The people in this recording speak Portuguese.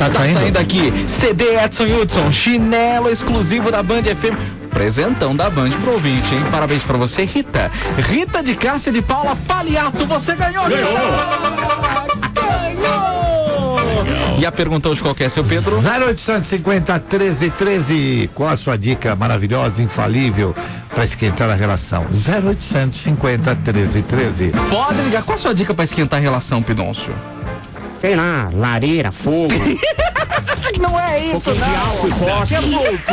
Tá saindo aqui. CD Edson Hudson, chinelo exclusivo da Band FM. Presentão da Band pro ouvinte, hein? Parabéns pra você, Rita. Rita de Cássia de Paula Paliato, você ganhou! Ganhou! E a pergunta hoje qual que é, seu Pedro? 0850-1313. Qual a sua dica maravilhosa, infalível pra esquentar a relação? 0850-1313. Pode ligar. Qual a sua dica pra esquentar a relação, Pidoncio? Sei lá, lareira, fogo. Não é isso, não. Você é louco.